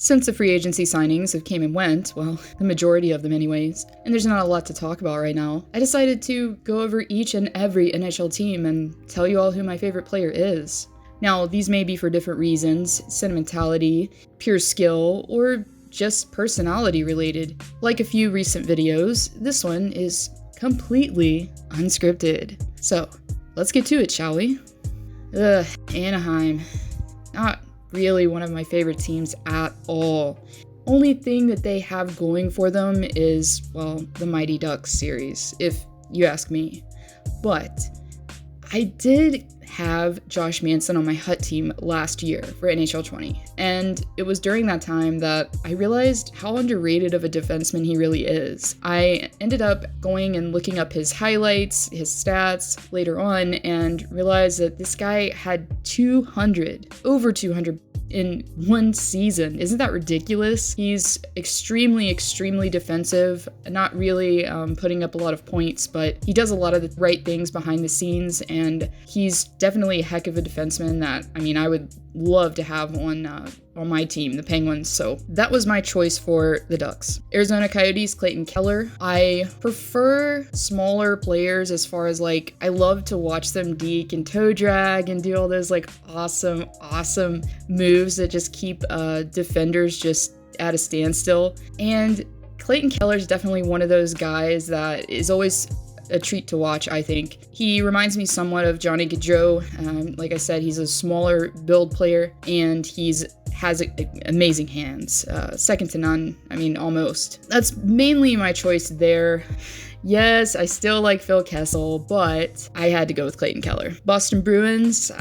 Since the free agency signings have came and went, well, the majority of them anyways, and there's not a lot to talk about right now, I decided to go over each and every NHL team and tell you all who my favorite player is. Now, these may be for different reasons, sentimentality, pure skill, or just personality related. Like a few recent videos, this one is completely unscripted. So, let's get to it, shall we? Anaheim. Not really one of my favorite teams at all. Only thing that they have going for them is, well, the Mighty Ducks series, if you ask me. But I did have Josh Manson on my Hut team last year for NHL 20, and it was during that time that I realized how underrated of a defenseman he really is. I ended up going and looking up his highlights, his stats later on, and realized that this guy had over 200 in one season. Isn't that ridiculous? He's extremely defensive, not really putting up a lot of points, but he does a lot of the right things behind the scenes, and he's definitely a heck of a defenseman that, I would love to have on my team, the Penguins. So that was my choice for the Ducks. Arizona Coyotes, Clayton Keller. I prefer smaller players as far as I love to watch them deke and toe drag and do all those awesome moves that just keep defenders just at a standstill. And Clayton Keller is definitely one of those guys that is always a treat to watch, I think. He reminds me somewhat of Johnny Gaudreau. Like I said, he's a smaller build player, and has amazing hands. Second to none, almost. That's mainly my choice there. Yes, I still like Phil Kessel, but I had to go with Clayton Keller. Boston Bruins,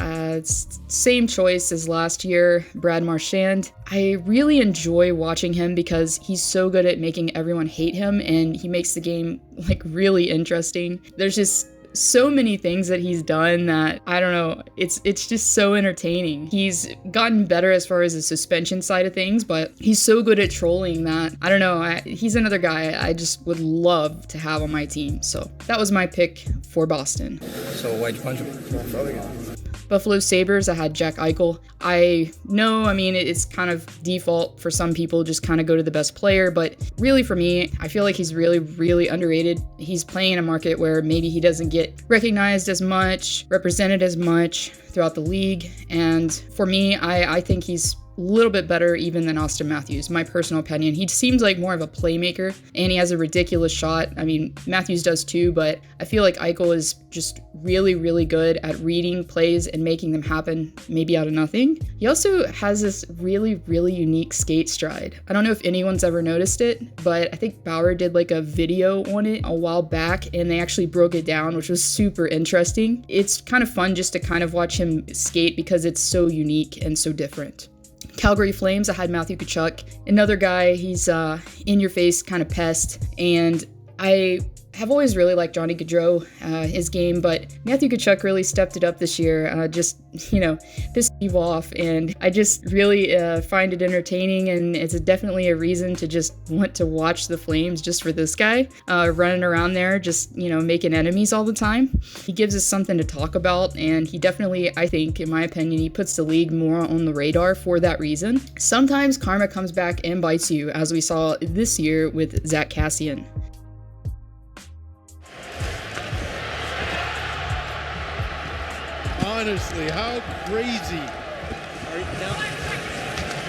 same choice as last year, Brad Marchand. I really enjoy watching him because he's so good at making everyone hate him, and he makes the game really interesting. There's just so many things that he's done that, I don't know, it's just so entertaining. He's gotten better as far as the suspension side of things, but he's so good at trolling that, I don't know, he's another guy I just would love to have on my team. So that was my pick for Boston. So why'd you punch him? Buffalo Sabres, I had Jack Eichel. I know, it's kind of default for some people, just kind of go to the best player, but really for me, I feel like he's really underrated. He's playing in a market where maybe he doesn't get recognized as much, represented as much throughout the league, and for me, I think he's a little bit better even than Austin Matthews, my personal opinion. He seems like more of a playmaker, and he has a ridiculous shot. Matthews does too, but I feel like Eichel is just really good at reading plays and making them happen, maybe out of nothing. He also has this really unique skate stride. I don't know if anyone's ever noticed it, but I think Bauer did a video on it a while back, and they actually broke it down, which was super interesting. It's kind of fun just to kind of watch him skate because it's so unique and so different. Calgary Flames, I had Matthew Tkachuk, another guy. He's in-your-face kind of pest, and I have always really liked Johnny Gaudreau, his game, but Matthew Tkachuk really stepped it up this year, pissed people off, and I just really find it entertaining, and it's definitely a reason to just want to watch the Flames just for this guy, running around there, just, making enemies all the time. He gives us something to talk about, and he definitely, I think, in my opinion, he puts the league more on the radar for that reason. Sometimes karma comes back and bites you, as we saw this year with Zach Kassian. Honestly, how crazy. Now,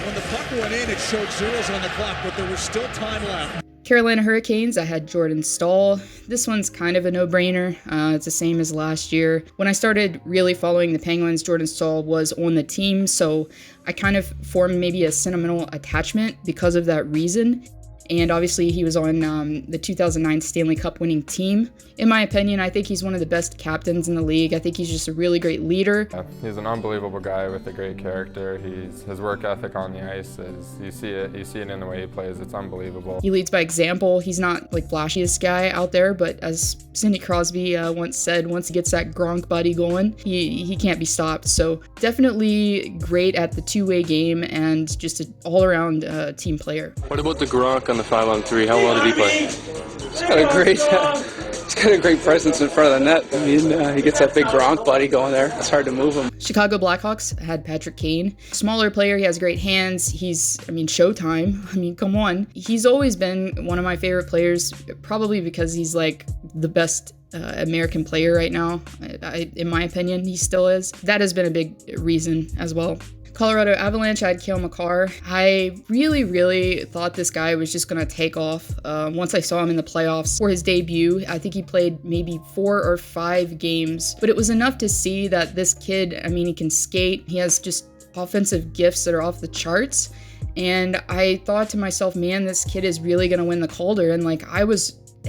when the puck went in, it showed zeros on the clock, but there was still time left. Carolina Hurricanes, I had Jordon Staal. This one's kind of a no-brainer. It's the same as last year. When I started really following the Penguins, Jordon Staal was on the team, so I kind of formed maybe a sentimental attachment because of that reason. And obviously he was on the 2009 Stanley Cup winning team. In my opinion, I think he's one of the best captains in the league. I think he's just a really great leader. Yeah, he's an unbelievable guy with a great character. His work ethic on the ice is, you see it in the way he plays. It's unbelievable. He leads by example. He's not flashiest guy out there, but as Sidney Crosby once said, once he gets that Gronk buddy going, he can't be stopped. So definitely great at the two-way game and just an all-around team player. What about the Gronk on the 5-on-3? How well did he play? He's got a great He's got a great presence in front of the net. I mean, he gets that big Gronk body going there. It's hard to move him. Chicago Blackhawks had Patrick Kane. Smaller player, he has great hands. He's, Showtime. I mean, come on. He's always been one of my favorite players, probably because he's like the best American player right now. In my opinion, he still is. That has been a big reason as well. Colorado Avalanche, I had Cale Makar. I really thought this guy was just going to take off. Once I saw him in the playoffs for his debut, I think he played maybe 4 or 5 games, but it was enough to see that this kid, I mean, he can skate. He has just offensive gifts that are off the charts. And I thought to myself, man, this kid is really going to win the Calder. And like,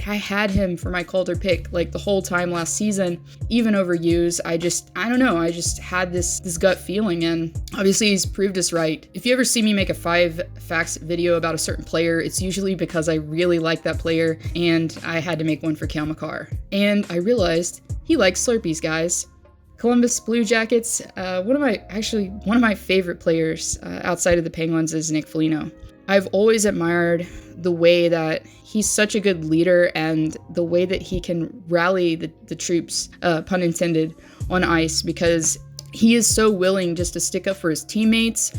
I had him for my Calder pick like the whole time last season, even over Hughes. I don't know. I just had this gut feeling, and obviously he's proved us right. If you ever see me make a 5 facts video about a certain player, it's usually because I really like that player, and I had to make one for Cale Makar. And I realized he likes Slurpees, guys. Columbus Blue Jackets, one of my favorite players outside of the Penguins is Nick Foligno. I've always admired the way that he's such a good leader and the way that he can rally the troops, pun intended, on ice, because he is so willing just to stick up for his teammates,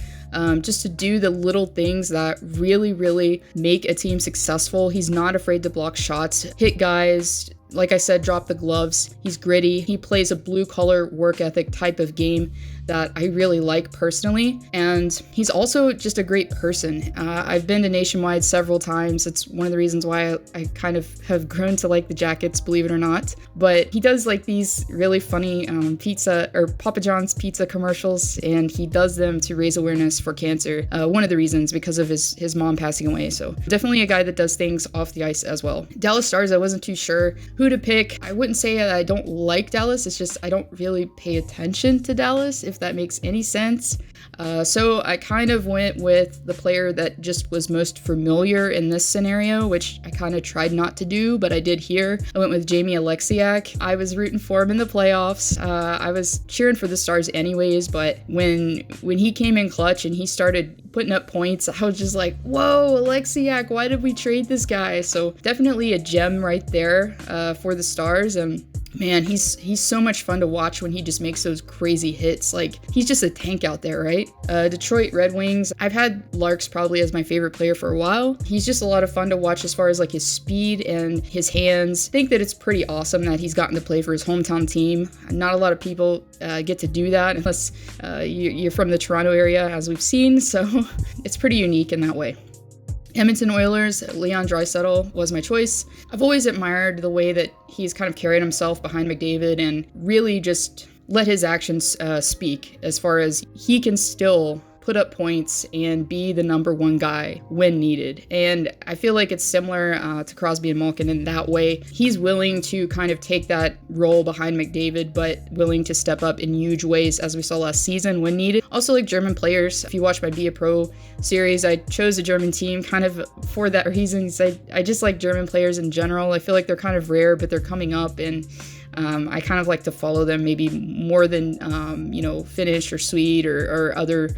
just to do the little things that really make a team successful. He's not afraid to block shots, hit guys, like I said, drop the gloves. He's gritty. He plays a blue-collar work ethic type of game that I really like personally. And he's also just a great person. I've been to Nationwide several times. It's one of the reasons why I kind of have grown to like the Jackets, believe it or not. But he does like these really funny pizza or Papa John's pizza commercials, and he does them to raise awareness for cancer. One of the reasons because of his mom passing away. So definitely a guy that does things off the ice as well. Dallas Stars, I wasn't too sure who to pick. I wouldn't say that I don't like Dallas. It's just I don't really pay attention to Dallas, if that makes any sense. So I kind of went with the player that just was most familiar in this scenario, which I kind of tried not to do, but I did here. I went with Jamie Alexiak. I was rooting for him in the playoffs. I was cheering for the Stars anyways, but when he came in clutch and he started putting up points, I was just like, whoa, Alexiak, why did we trade this guy? So definitely a gem right there for the Stars. And man, he's so much fun to watch when he just makes those crazy hits. Like, he's just a tank out there, right? Detroit Red Wings, I've had Larks probably as my favorite player for a while. He's just a lot of fun to watch as far as like his speed and his hands. I think that it's pretty awesome that he's gotten to play for his hometown team. Not a lot of people get to do that unless you're from the Toronto area, as we've seen. So it's pretty unique in that way. Edmonton Oilers, Leon Draisaitl was my choice. I've always admired the way that he's kind of carried himself behind McDavid and really just let his actions speak, as far as he can still put up points and be the #1 guy when needed. And I feel like it's similar to Crosby and Malkin in that way. He's willing to kind of take that role behind McDavid, but willing to step up in huge ways, as we saw last season when needed. Also like German players. If you watch my Be a Pro series, I chose a German team kind of for that reason. I just like German players in general. I feel like they're kind of rare, but they're coming up, and I kind of like to follow them maybe more than, Finnish or Swede or other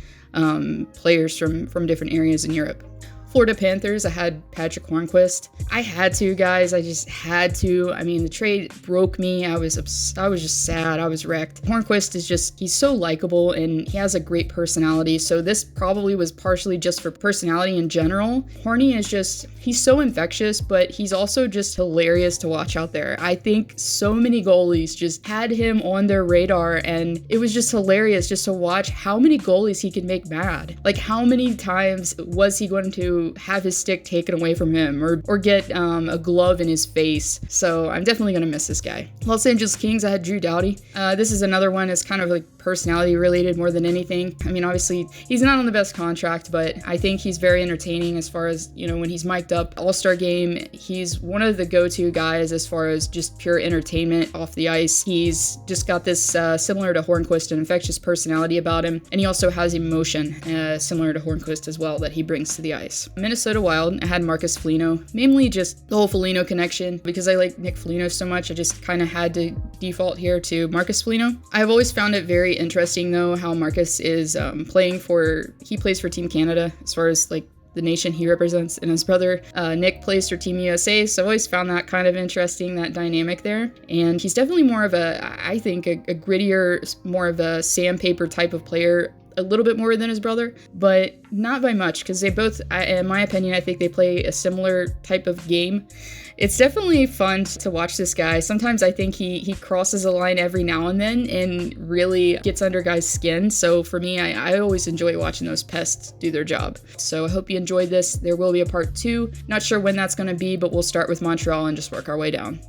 players from different areas in Europe. Florida Panthers, I had Patrick Hornqvist. I had to, guys. I just had to. I mean, the trade broke me. I was just sad. I was wrecked. Hornqvist is he's so likable, and he has a great personality. So this probably was partially just for personality in general. Horny is he's so infectious, but he's also just hilarious to watch out there. I think so many goalies just had him on their radar, and it was just hilarious just to watch how many goalies he could make mad. Like, how many times was he going to have his stick taken away from him or get a glove in his face? So I'm definitely going to miss this guy. Los Angeles Kings, I had Drew Doughty. This is another one that's kind of like personality related more than anything. I mean, obviously he's not on the best contract, but I think he's very entertaining as far as, when he's mic'd up. All-Star game, he's one of the go-to guys as far as just pure entertainment off the ice. He's just got this similar to Hornqvist, an infectious personality about him, and he also has emotion similar to Hornqvist as well that he brings to the ice. Minnesota Wild, I had Marcus Foligno, mainly just the whole Foligno connection. Because I like Nick Foligno so much, I just kind of had to default here to Marcus Foligno. I've always found it very interesting though how Marcus is he plays for Team Canada as far as like the nation he represents, and his brother Nick plays for Team USA, so I always found that kind of interesting, that dynamic there. And he's definitely more of I think, a grittier, more of a sandpaper type of player, a little bit more than his brother, but not by much, because they both, in my opinion, I think they play a similar type of game. It's definitely fun to watch this guy. Sometimes I think he crosses a line every now and then and really gets under guys' skin. So for me, I always enjoy watching those pests do their job. So I hope you enjoyed this. There will be a part 2. Not sure when that's going to be, but we'll start with Montreal and just work our way down.